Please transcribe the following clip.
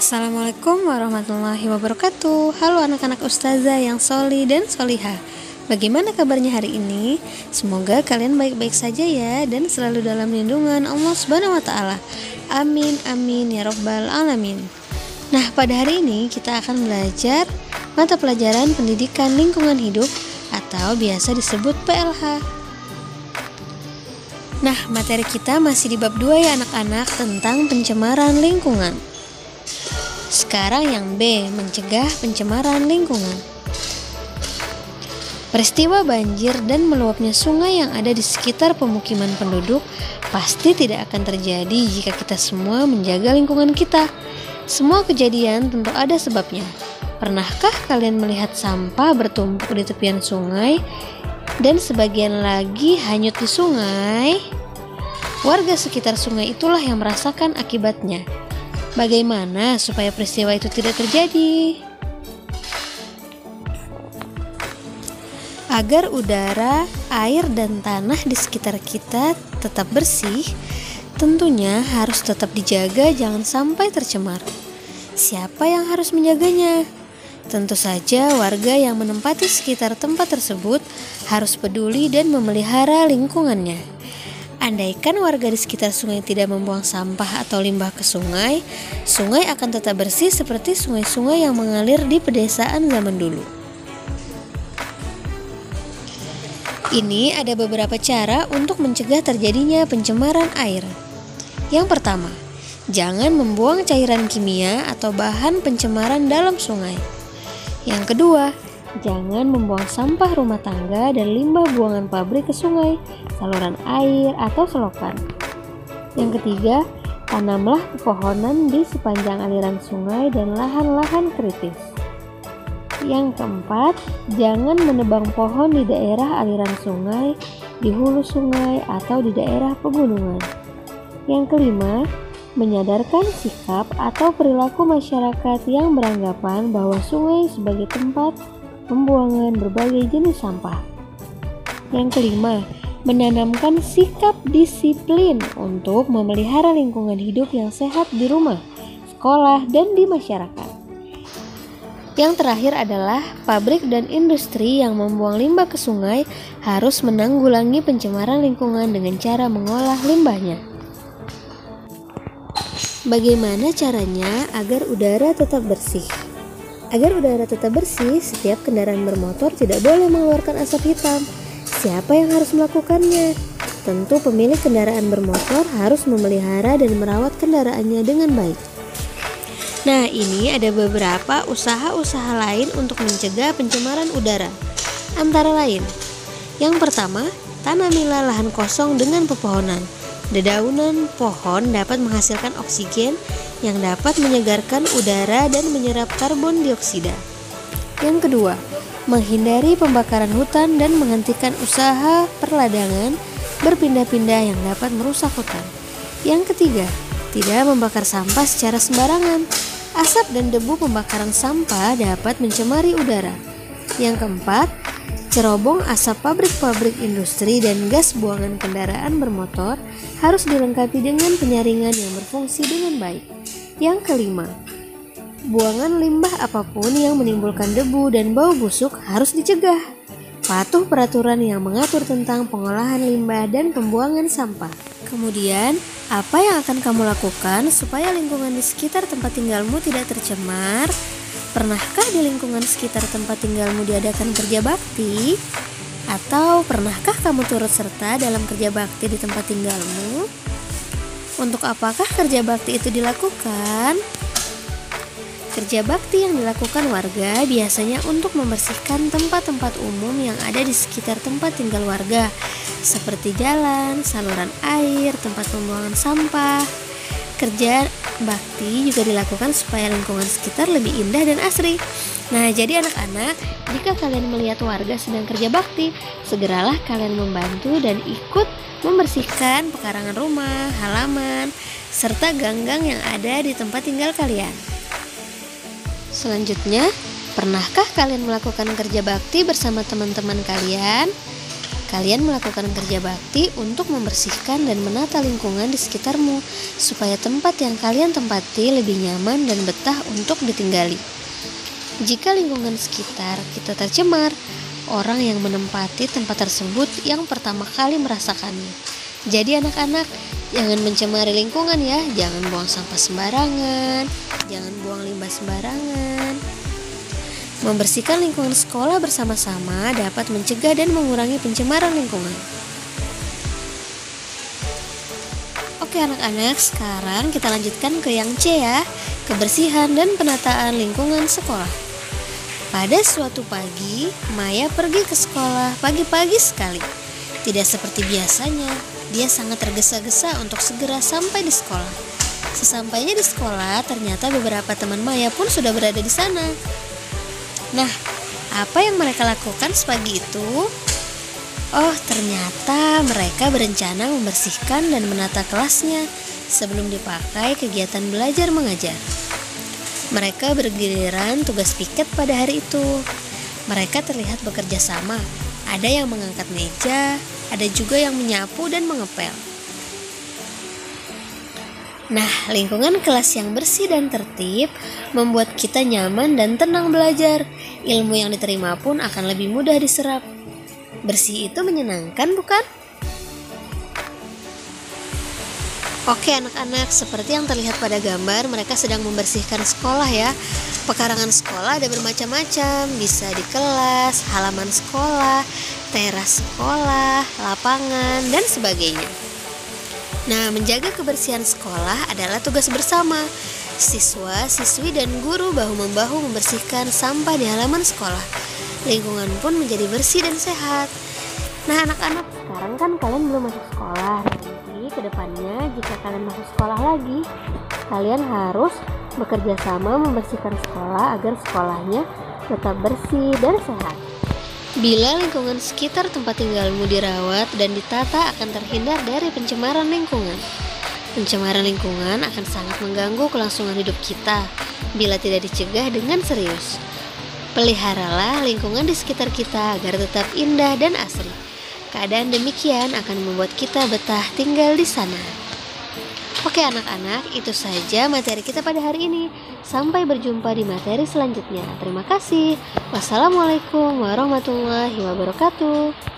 Assalamualaikum warahmatullahi wabarakatuh. Halo anak-anak ustazah yang soli dan solihah. Bagaimana kabarnya hari ini? Semoga kalian baik-baik saja ya, dan selalu dalam lindungan Allah Subhanahu wa Ta'ala. Amin amin ya robbal alamin. Nah, pada hari ini kita akan belajar mata pelajaran pendidikan lingkungan hidup atau biasa disebut PLH. Nah, materi kita masih di bab 2 ya anak-anak, tentang pencemaran lingkungan. Sekarang yang B, mencegah pencemaran lingkungan. Peristiwa banjir dan meluapnya sungai yang ada di sekitar pemukiman penduduk pasti tidak akan terjadi jika kita semua menjaga lingkungan kita. Semua kejadian tentu ada sebabnya. Pernahkah kalian melihat sampah bertumpuk di tepian sungai dan sebagian lagi hanyut di sungai? Warga sekitar sungai itulah yang merasakan akibatnya. Bagaimana supaya peristiwa itu tidak terjadi? Agar udara, air, dan tanah di sekitar kita tetap bersih, tentunya harus tetap dijaga jangan sampai tercemar. Siapa yang harus menjaganya? Tentu saja warga yang menempati sekitar tempat tersebut harus peduli dan memelihara lingkungannya. Andaikan warga di sekitar sungai tidak membuang sampah atau limbah ke sungai, sungai akan tetap bersih seperti sungai-sungai yang mengalir di pedesaan zaman dulu. Ini ada beberapa cara untuk mencegah terjadinya pencemaran air. Yang pertama, jangan membuang cairan kimia atau bahan pencemaran dalam sungai. Yang kedua, jangan membuang sampah rumah tangga dan limbah buangan pabrik ke sungai, saluran air, atau selokan. Yang ketiga, tanamlah pepohonan di sepanjang aliran sungai dan lahan-lahan kritis. Yang keempat, jangan menebang pohon di daerah aliran sungai, di hulu sungai, atau di daerah pegunungan. Yang kelima, menyadarkan sikap atau perilaku masyarakat yang beranggapan bahwa sungai sebagai tempat pembuangan berbagai jenis sampah. Yang kelima, menanamkan sikap disiplin untuk memelihara lingkungan hidup yang sehat di rumah, sekolah, dan di masyarakat. Yang terakhir adalah pabrik dan industri yang membuang limbah ke sungai harus menanggulangi pencemaran lingkungan dengan cara mengolah limbahnya. Bagaimana caranya agar udara tetap bersih? Agar udara tetap bersih, setiap kendaraan bermotor tidak boleh mengeluarkan asap hitam. Siapa yang harus melakukannya? Tentu pemilik kendaraan bermotor harus memelihara dan merawat kendaraannya dengan baik. Nah, ini ada beberapa usaha-usaha lain untuk mencegah pencemaran udara. Antara lain, yang pertama, tanamilah lahan kosong dengan pepohonan. Dedaunan pohon dapat menghasilkan oksigen yang dapat menyegarkan udara dan menyerap karbon dioksida. Yang kedua, menghindari pembakaran hutan dan menghentikan usaha perladangan berpindah-pindah yang dapat merusak hutan. Yang ketiga, tidak membakar sampah secara sembarangan. Asap dan debu pembakaran sampah dapat mencemari udara. Yang keempat, cerobong asap pabrik-pabrik industri dan gas buangan kendaraan bermotor harus dilengkapi dengan penyaringan yang berfungsi dengan baik. Yang kelima, buangan limbah apapun yang menimbulkan debu dan bau busuk harus dicegah. Patuh peraturan yang mengatur tentang pengolahan limbah dan pembuangan sampah. Kemudian, apa yang akan kamu lakukan supaya lingkungan di sekitar tempat tinggalmu tidak tercemar? Pernahkah di lingkungan sekitar tempat tinggalmu diadakan kerja bakti? Atau pernahkah kamu turut serta dalam kerja bakti di tempat tinggalmu? Untuk apakah kerja bakti itu dilakukan? Kerja bakti yang dilakukan warga biasanya untuk membersihkan tempat-tempat umum yang ada di sekitar tempat tinggal warga, seperti jalan, saluran air, tempat pembuangan sampah. Kerja bakti juga dilakukan supaya lingkungan sekitar lebih indah dan asri. Nah, jadi anak-anak, jika kalian melihat warga sedang kerja bakti, segeralah kalian membantu dan ikut membersihkan pekarangan rumah, halaman, serta gang-gang yang ada di tempat tinggal kalian. Selanjutnya, pernahkah kalian melakukan kerja bakti bersama teman-teman kalian? Kalian melakukan kerja bakti untuk membersihkan dan menata lingkungan di sekitarmu, supaya tempat yang kalian tempati lebih nyaman dan betah untuk ditinggali. Jika lingkungan sekitar kita tercemar, orang yang menempati tempat tersebut yang pertama kali merasakannya. Jadi anak-anak, jangan mencemari lingkungan ya. Jangan buang sampah sembarangan, jangan buang limbah sembarangan. Membersihkan lingkungan sekolah bersama-sama dapat mencegah dan mengurangi pencemaran lingkungan. Oke anak-anak, sekarang kita lanjutkan ke yang C ya, kebersihan dan penataan lingkungan sekolah. Pada suatu pagi, Maya pergi ke sekolah pagi-pagi sekali. Tidak seperti biasanya, dia sangat tergesa-gesa untuk segera sampai di sekolah. Sesampainya di sekolah, ternyata beberapa teman Maya pun sudah berada di sana. Nah, apa yang mereka lakukan sepagi itu? Oh, ternyata mereka berencana membersihkan dan menata kelasnya sebelum dipakai kegiatan belajar mengajar. Mereka bergiliran tugas piket pada hari itu. Mereka terlihat bekerja sama. Ada yang mengangkat meja, ada juga yang menyapu dan mengepel. Nah, lingkungan kelas yang bersih dan tertib membuat kita nyaman dan tenang belajar. Ilmu yang diterima pun akan lebih mudah diserap. Bersih itu menyenangkan, bukan? Oke anak-anak, seperti yang terlihat pada gambar, mereka sedang membersihkan sekolah ya. Pekarangan sekolah ada bermacam-macam, bisa di kelas, halaman sekolah, teras sekolah, lapangan, dan sebagainya. Nah, menjaga kebersihan sekolah adalah tugas bersama. Siswa, siswi, dan guru bahu-membahu membersihkan sampah di halaman sekolah. Lingkungan pun menjadi bersih dan sehat. Nah, anak-anak, sekarang kan kalian belum masuk sekolah. Nanti ke depannya jika kalian masuk sekolah lagi, kalian harus bekerja sama membersihkan sekolah agar sekolahnya tetap bersih dan sehat. Bila lingkungan sekitar tempat tinggalmu dirawat dan ditata, akan terhindar dari pencemaran lingkungan. Pencemaran lingkungan akan sangat mengganggu kelangsungan hidup kita bila tidak dicegah dengan serius. Peliharalah lingkungan di sekitar kita agar tetap indah dan asri. Keadaan demikian akan membuat kita betah tinggal di sana. Oke anak-anak, itu saja materi kita pada hari ini. Sampai berjumpa di materi selanjutnya. Terima kasih. Wassalamualaikum warahmatullahi wabarakatuh.